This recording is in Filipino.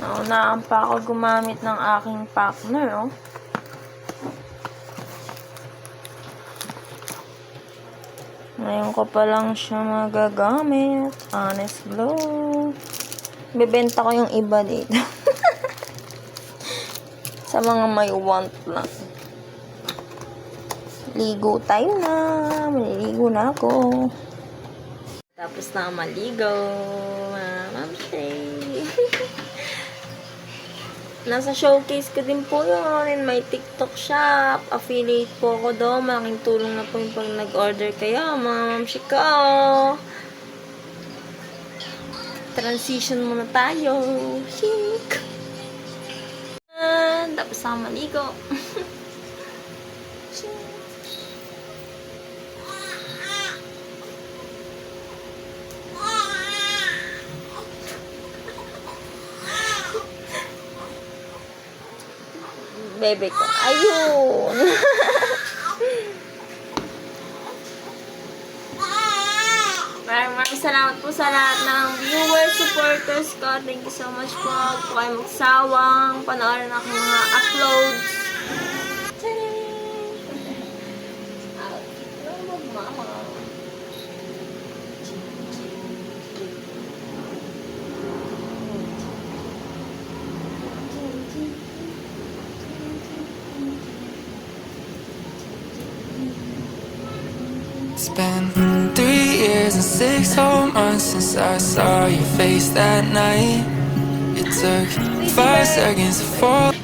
Naunaan pa ako gumamit ng aking partner, oh. Ngayon ko pa lang siya magagamit. Honest Glow. Bebenta ko yung iba dito. Sa mga may want lang. Ligo time na. Maliligo na ako. Tapos na maligo. Ma'am Shay. Nasa showcase ko din po yun. May TikTok shop. Affiliate po ako doon. Malaking tulong na po yung pag nag-order kayo, mga mamshi ko. Transition muna tayo. Chic. Tapos na maligo. Bebe ko. Ayun. Maraming salamat po sa lahat ng viewers, supporters ko. Thank you so much po. Huwag po kayo magsawang panoorin ang aking mga uploads. It's been 3 years and 6 whole months since I saw your face that night. It took 5 seconds to fall.